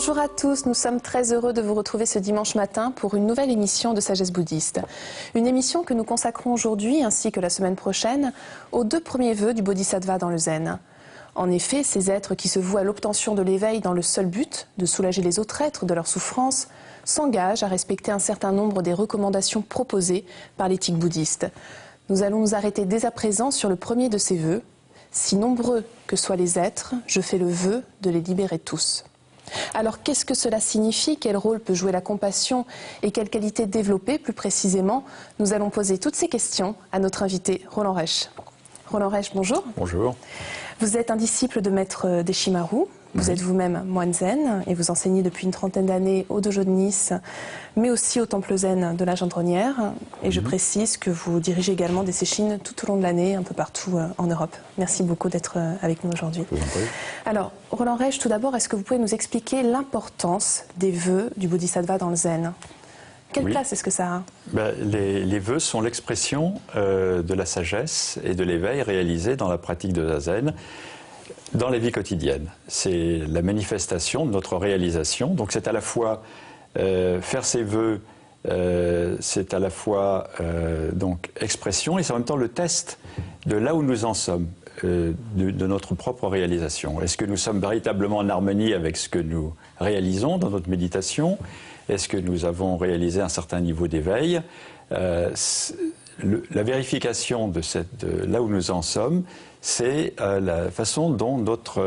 Bonjour à tous, nous sommes très heureux de vous retrouver ce dimanche matin pour une nouvelle émission de Sagesse bouddhiste. Une émission que nous consacrons aujourd'hui ainsi que la semaine prochaine aux 2 premiers vœux du Bodhisattva dans le Zen. En effet, ces êtres qui se vouent à l'obtention de l'éveil dans le seul but de soulager les autres êtres de leurs souffrances s'engagent à respecter un certain nombre des recommandations proposées par l'éthique bouddhiste. Nous allons nous arrêter dès à présent sur le premier de ces vœux. Si nombreux que soient les êtres, je fais le vœu de les libérer tous. Alors qu'est-ce que cela signifie? Quel rôle peut jouer la compassion? Et quelles qualités développer plus précisément? Nous allons poser toutes ces questions à notre invité Roland Reich. Roland Reich, bonjour. Bonjour. Vous êtes un disciple de maître Deshimaru. Vous êtes vous-même moine zen et vous enseignez depuis une trentaine d'années au dojo de Nice, mais aussi au temple zen de la Gendronnière. Et je précise que vous dirigez également des séchines tout au long de l'année, un peu partout en Europe. Merci beaucoup d'être avec nous aujourd'hui. Alors, Roland Reich, tout d'abord, est-ce que vous pouvez nous expliquer l'importance des vœux du Bodhisattva dans le zen? Quelle place est-ce que ça a? Les vœux sont l'expression de la sagesse et de l'éveil réalisé dans la pratique de zazen. Dans la vie quotidienne, c'est la manifestation de notre réalisation. Donc c'est à la fois faire ses vœux, c'est à la fois donc expression et c'est en même temps le test de là où nous en sommes, de notre propre réalisation. Est-ce que nous sommes véritablement en harmonie avec ce que nous réalisons dans notre méditation? Est-ce que nous avons réalisé un certain niveau d'éveil? La vérification de là où nous en sommes, c'est la façon dont notre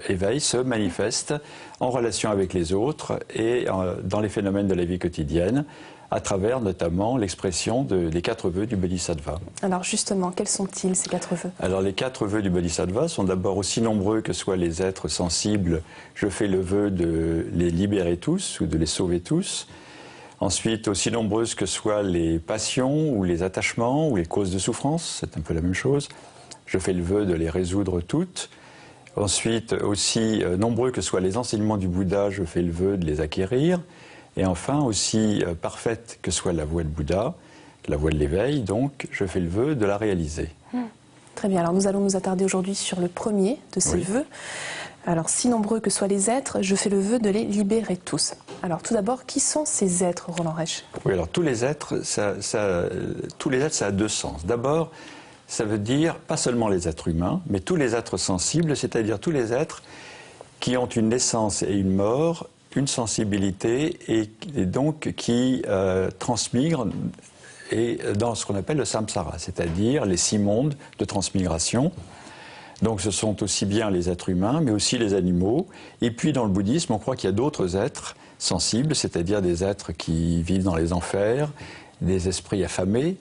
éveil se manifeste en relation avec les autres et dans les phénomènes de la vie quotidienne, à travers notamment l'expression des 4 vœux du Bodhisattva. Alors justement, quels sont-ils ces 4 vœux? Alors les 4 vœux du Bodhisattva sont d'abord aussi nombreux que soient les êtres sensibles. Je fais le vœu de les libérer tous ou de les sauver tous. Ensuite, aussi nombreuses que soient les passions ou les attachements ou les causes de souffrance, c'est un peu la même chose. Je fais le vœu de les résoudre toutes. Ensuite, aussi nombreux que soient les enseignements du Bouddha, je fais le vœu de les acquérir. Et enfin, aussi parfaite que soit la voie de Bouddha, la voie de l'éveil, donc, je fais le vœu de la réaliser. Très bien, alors nous allons nous attarder aujourd'hui sur le premier de ces vœux. Alors, si nombreux que soient les êtres, je fais le vœu de les libérer tous. Alors, tout d'abord, qui sont ces êtres, Roland Reich? Oui, alors tous les êtres, ça a 2 sens. D'abord, ça veut dire pas seulement les êtres humains, mais tous les êtres sensibles, c'est-à-dire tous les êtres qui ont une naissance et une mort, une sensibilité et donc qui transmigrent et dans ce qu'on appelle le samsara, c'est-à-dire les 6 mondes de transmigration. Donc ce sont aussi bien les êtres humains, mais aussi les animaux. Et puis dans le bouddhisme, on croit qu'il y a d'autres êtres sensibles, c'est-à-dire des êtres qui vivent dans les enfers, des esprits affamés,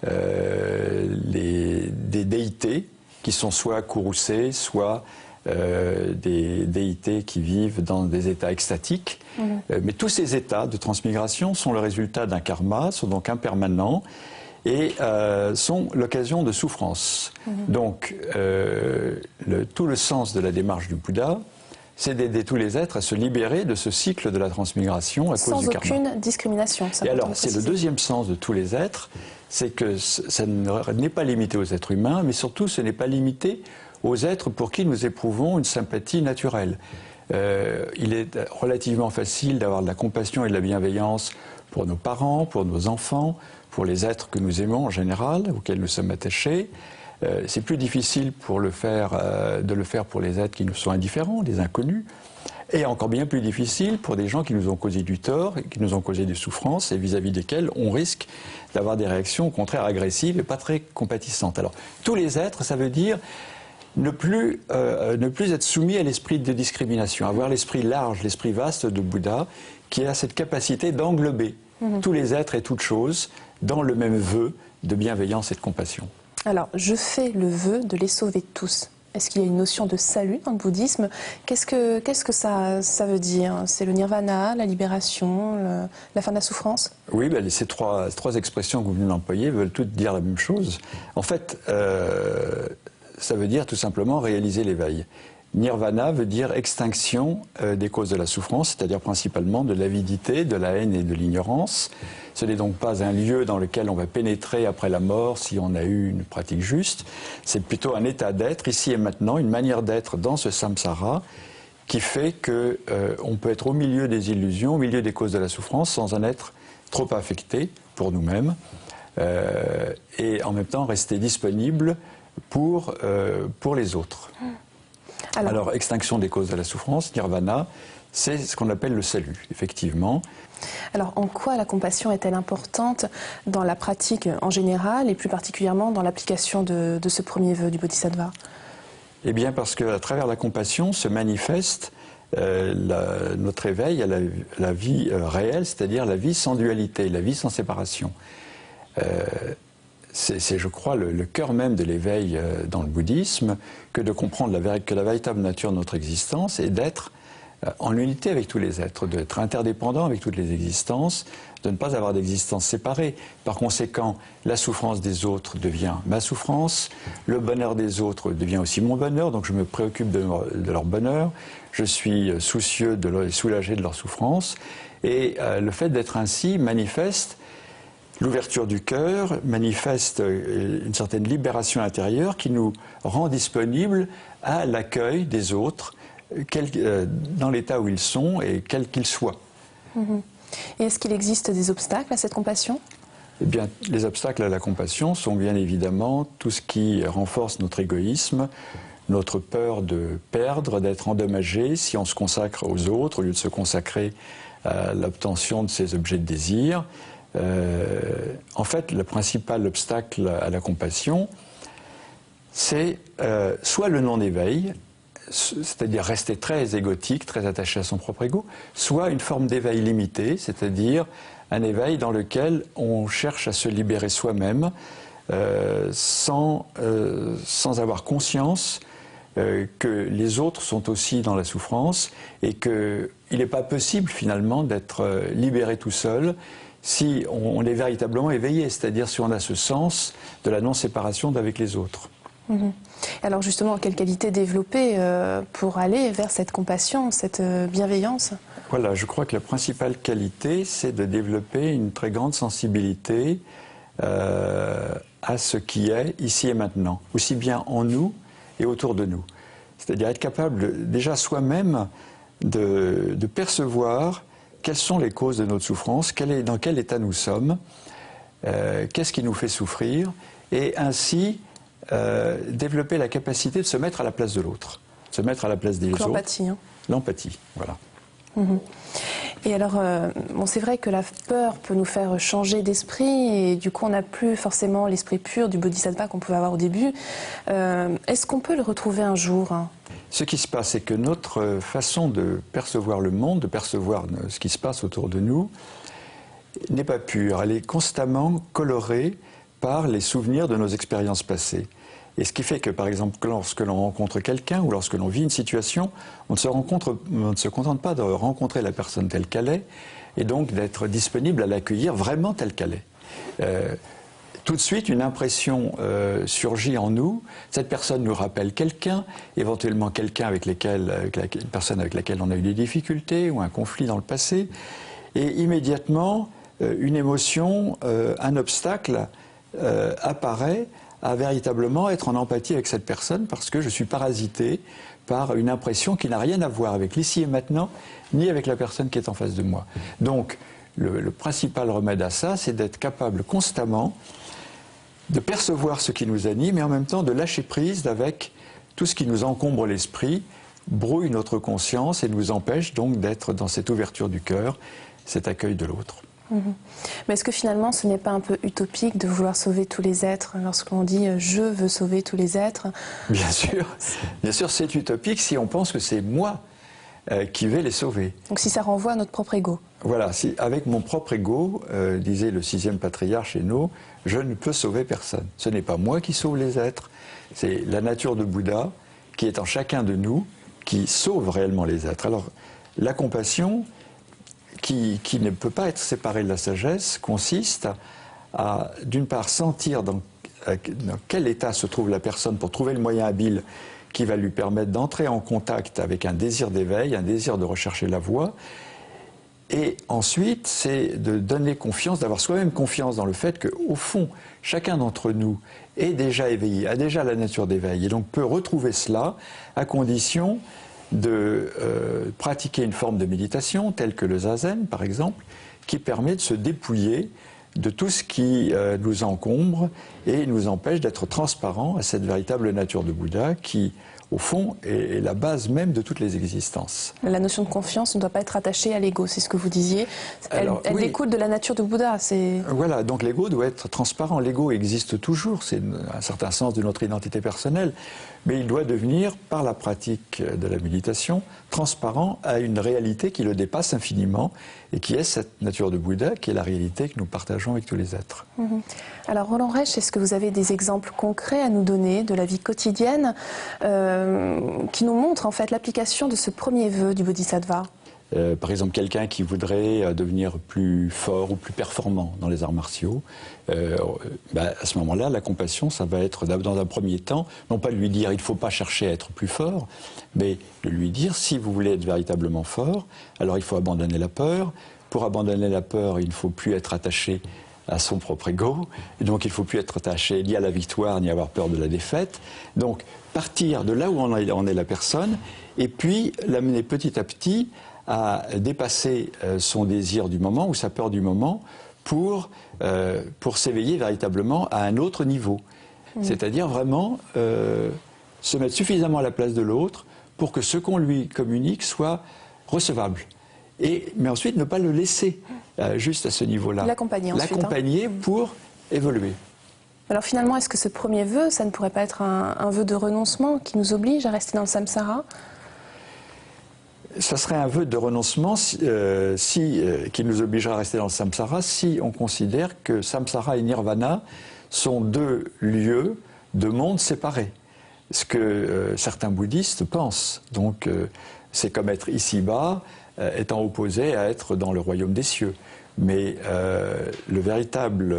des déités qui sont soit courroucées, soit des déités qui vivent dans des états extatiques. Mais tous ces états de transmigration sont le résultat d'un karma, sont donc impermanents et sont l'occasion de souffrances. Donc tout le sens de la démarche du Bouddha, c'est d'aider tous les êtres à se libérer de ce cycle de la transmigration à cause du karma. Sans aucune discrimination. Et alors, c'est le deuxième sens de tous les êtres, c'est que ça n'est pas limité aux êtres humains, mais surtout ce n'est pas limité aux êtres pour qui nous éprouvons une sympathie naturelle. Il est relativement facile d'avoir de la compassion et de la bienveillance pour nos parents, pour nos enfants, pour les êtres que nous aimons en général, auxquels nous sommes attachés. C'est plus difficile de le faire pour les êtres qui nous sont indifférents, des inconnus, et encore bien plus difficile pour des gens qui nous ont causé du tort, qui nous ont causé des souffrances et vis-à-vis desquels on risque d'avoir des réactions au contraire agressives et pas très compatissantes. Alors, tous les êtres, ça veut dire ne plus être soumis à l'esprit de discrimination, avoir l'esprit large, l'esprit vaste de Bouddha, qui a cette capacité d'englober tous les êtres et toutes choses dans le même vœu de bienveillance et de compassion. Alors, je fais le vœu de les sauver tous. Est-ce qu'il y a une notion de salut dans le bouddhisme? Qu'est-ce que ça veut dire? C'est le nirvana, la libération, la fin de la souffrance? Oui, ces trois expressions que vous venez d'employer veulent toutes dire la même chose. En fait, ça veut dire tout simplement réaliser l'éveil. Nirvana veut dire extinction des causes de la souffrance, c'est-à-dire principalement de l'avidité, de la haine et de l'ignorance. Ce n'est donc pas un lieu dans lequel on va pénétrer après la mort si on a eu une pratique juste. C'est plutôt un état d'être, ici et maintenant, une manière d'être dans ce samsara qui fait qu'on peut être au milieu des illusions, au milieu des causes de la souffrance, sans en être trop affecté pour nous-mêmes, et en même temps rester disponible pour les autres. Alors, extinction des causes de la souffrance, nirvana, c'est ce qu'on appelle le salut, effectivement. Alors, en quoi la compassion est-elle importante dans la pratique en général et plus particulièrement dans l'application de ce premier vœu du Bodhisattva? Eh bien, parce qu'à travers la compassion se manifeste notre éveil à la vie réelle, c'est-à-dire la vie sans dualité, la vie sans séparation. C'est, je crois, le cœur même de l'éveil dans le bouddhisme, que de comprendre que la véritable nature de notre existence est d'être en unité avec tous les êtres, d'être interdépendant avec toutes les existences, de ne pas avoir d'existence séparée. Par conséquent, la souffrance des autres devient ma souffrance, le bonheur des autres devient aussi mon bonheur, donc je me préoccupe de leur bonheur, je suis soucieux de les soulager de leur souffrance, et le fait d'être ainsi manifeste l'ouverture du cœur, manifeste une certaine libération intérieure qui nous rend disponibles à l'accueil des autres, dans l'état où ils sont et quels qu'ils soient. Et est-ce qu'il existe des obstacles à cette compassion? Eh bien, les obstacles à la compassion sont bien évidemment tout ce qui renforce notre égoïsme, notre peur de perdre, d'être endommagé si on se consacre aux autres au lieu de se consacrer à l'obtention de ces objets de désir. En fait, le principal obstacle à la compassion, c'est soit le non-éveil, c'est-à-dire rester très égotique, très attaché à son propre ego, soit une forme d'éveil limité, c'est-à-dire un éveil dans lequel on cherche à se libérer soi-même sans avoir conscience que les autres sont aussi dans la souffrance et qu'il n'est pas possible finalement d'être libéré tout seul si on est véritablement éveillé, c'est-à-dire si on a ce sens de la non-séparation d'avec les autres. Alors justement, quelle qualité développer pour aller vers cette compassion, cette bienveillance? Voilà, je crois que la principale qualité, c'est de développer une très grande sensibilité à ce qui est ici et maintenant, aussi bien en nous et autour de nous. C'est-à-dire être capable déjà soi-même de percevoir quelles sont les causes de notre souffrance, dans quel état nous sommes, qu'est-ce qui nous fait souffrir, et ainsi développer la capacité de se mettre à la place de l'autre, se mettre à la place des autres. L'empathie. L'empathie, voilà. Et alors, bon, c'est vrai que la peur peut nous faire changer d'esprit et du coup on n'a plus forcément l'esprit pur du bodhisattva qu'on pouvait avoir au début. Est-ce qu'on peut le retrouver un jour? Ce qui se passe, c'est que notre façon de percevoir le monde, de percevoir ce qui se passe autour de nous, n'est pas pure. Elle est constamment colorée par les souvenirs de nos expériences passées. Et ce qui fait que, par exemple, lorsque l'on rencontre quelqu'un ou lorsque l'on vit une situation, on ne se contente pas de rencontrer la personne telle qu'elle est, et donc d'être disponible à l'accueillir vraiment telle qu'elle est. Tout de suite, une impression surgit en nous. Cette personne nous rappelle quelqu'un, éventuellement quelqu'un une personne avec laquelle on a eu des difficultés ou un conflit dans le passé. Et immédiatement, une émotion, un obstacle apparaît à véritablement être en empathie avec cette personne parce que je suis parasité par une impression qui n'a rien à voir avec l'ici et maintenant, ni avec la personne qui est en face de moi. Donc, le principal remède à ça, c'est d'être capable constamment de percevoir ce qui nous anime et en même temps de lâcher prise avec tout ce qui nous encombre l'esprit, brouille notre conscience et nous empêche donc d'être dans cette ouverture du cœur, cet accueil de l'autre. Mais est-ce que finalement ce n'est pas un peu utopique de vouloir sauver tous les êtres lorsqu'on dit « je veux sauver tous les êtres » ? Bien sûr c'est utopique si on pense que c'est moi qui vais les sauver. Donc si ça renvoie à notre propre ego. Voilà, si, avec mon propre ego, disait le 6e patriarche Enno, je ne peux sauver personne. Ce n'est pas moi qui sauve les êtres, c'est la nature de Bouddha qui est en chacun de nous, qui sauve réellement les êtres. Alors, la compassion, qui ne peut pas être séparée de la sagesse, consiste à, d'une part, sentir dans quel état se trouve la personne pour trouver le moyen habile qui va lui permettre d'entrer en contact avec un désir d'éveil, un désir de rechercher la voie. Et ensuite, c'est de donner confiance, d'avoir soi-même confiance dans le fait qu'au fond, chacun d'entre nous est déjà éveillé, a déjà la nature d'éveil, et donc peut retrouver cela à condition de pratiquer une forme de méditation telle que le zazen, par exemple, qui permet de se dépouiller de tout ce qui nous encombre et nous empêche d'être transparents à cette véritable nature de Bouddha qui, au fond, est la base même de toutes les existences. La notion de confiance ne doit pas être attachée à l'ego, c'est ce que vous disiez. Elle oui, découle de la nature de Bouddha. Voilà, donc l'ego doit être transparent. L'ego existe toujours, c'est un certain sens de notre identité personnelle, mais il doit devenir, par la pratique de la méditation, transparent à une réalité qui le dépasse infiniment et qui est cette nature de Bouddha, qui est la réalité que nous partageons avec tous les êtres. Alors Roland Reich, est-ce que vous avez des exemples concrets à nous donner de la vie quotidienne qui nous montrent en fait l'application de ce premier vœu du Bodhisattva? Par exemple, quelqu'un qui voudrait devenir plus fort ou plus performant dans les arts martiaux, à ce moment-là, la compassion, ça va être, dans un premier temps, non pas de lui dire « il ne faut pas chercher à être plus fort », mais de lui dire « si vous voulez être véritablement fort, alors il faut abandonner la peur. Pour abandonner la peur, il ne faut plus être attaché à son propre ego, et donc il ne faut plus être attaché ni à la victoire, ni avoir peur de la défaite. Donc, partir de là où en est la personne, et puis l'amener petit à petit à dépasser son désir du moment ou sa peur du moment pour s'éveiller véritablement à un autre niveau. C'est-à-dire vraiment se mettre suffisamment à la place de l'autre pour que ce qu'on lui communique soit recevable. Mais ensuite, ne pas le laisser juste à ce niveau-là. L'accompagner ensuite. L'accompagner pour évoluer. Alors finalement, est-ce que ce premier vœu, ça ne pourrait pas être un vœu de renoncement qui nous oblige à rester dans le samsara ? Ça serait un vœu de renoncement qui nous obligera à rester dans le samsara si on considère que samsara et nirvana sont deux lieux de mondes séparés. Ce que certains bouddhistes pensent. Donc c'est comme être ici-bas, étant opposé à être dans le royaume des cieux. Mais le véritable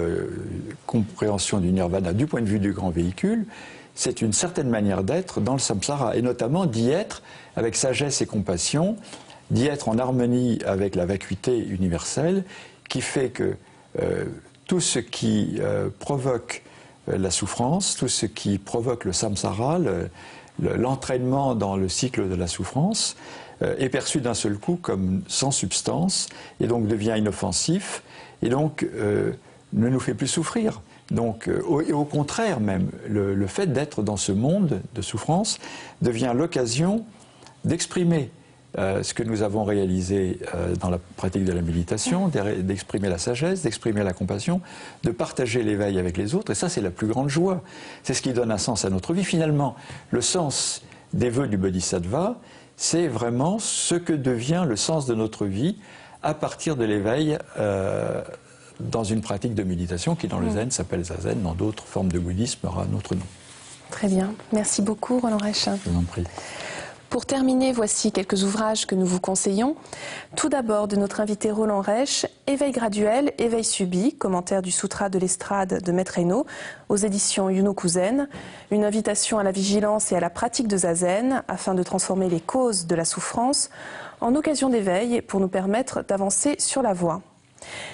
compréhension du nirvana du point de vue du grand véhicule, c'est une certaine manière d'être dans le samsara, et notamment d'y être avec sagesse et compassion, d'y être en harmonie avec la vacuité universelle, qui fait que tout ce qui provoque la souffrance, tout ce qui provoque le samsara, l'entraînement dans le cycle de la souffrance, est perçu d'un seul coup comme sans substance, et donc devient inoffensif, et donc ne nous fait plus souffrir. Donc, et au contraire même, le fait d'être dans ce monde de souffrance devient l'occasion d'exprimer ce que nous avons réalisé dans la pratique de la méditation, d'exprimer la sagesse, d'exprimer la compassion, de partager l'éveil avec les autres, et ça c'est la plus grande joie. C'est ce qui donne un sens à notre vie. Finalement, le sens des vœux du Bodhisattva, c'est vraiment ce que devient le sens de notre vie à partir de l'éveil dans une pratique de méditation qui dans le zen s'appelle zazen, dans d'autres formes de bouddhisme aura un autre nom. Très bien, merci beaucoup Roland Reich. Je vous en prie. Pour terminer, voici quelques ouvrages que nous vous conseillons. Tout d'abord de notre invité Roland Reich, Éveil graduel, éveil subi, commentaire du Sutra de l'estrade de Maître Hainaut, aux éditions Yunokuzen, une invitation à la vigilance et à la pratique de zazen afin de transformer les causes de la souffrance en occasion d'éveil pour nous permettre d'avancer sur la voie.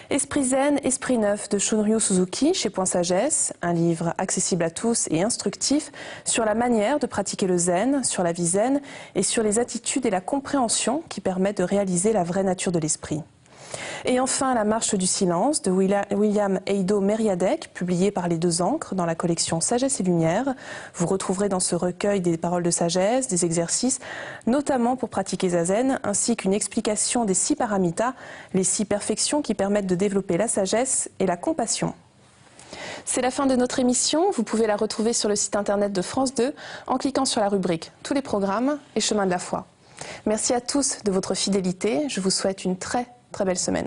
Esprit zen, esprit neuf de Shunryu Suzuki chez Point Sagesse, un livre accessible à tous et instructif sur la manière de pratiquer le zen, sur la vie zen et sur les attitudes et la compréhension qui permettent de réaliser la vraie nature de l'esprit. Et enfin, La marche du silence de William Eido Meriadec, publié par Les Deux Ancres dans la collection Sagesse et Lumière. Vous retrouverez dans ce recueil des paroles de sagesse, des exercices, notamment pour pratiquer zazen, ainsi qu'une explication des 6 paramitas, les 6 perfections qui permettent de développer la sagesse et la compassion. C'est la fin de notre émission. Vous pouvez la retrouver sur le site internet de France 2 en cliquant sur la rubrique Tous les programmes et Chemin de la foi. Merci à tous de votre fidélité. Je vous souhaite une très belle semaine.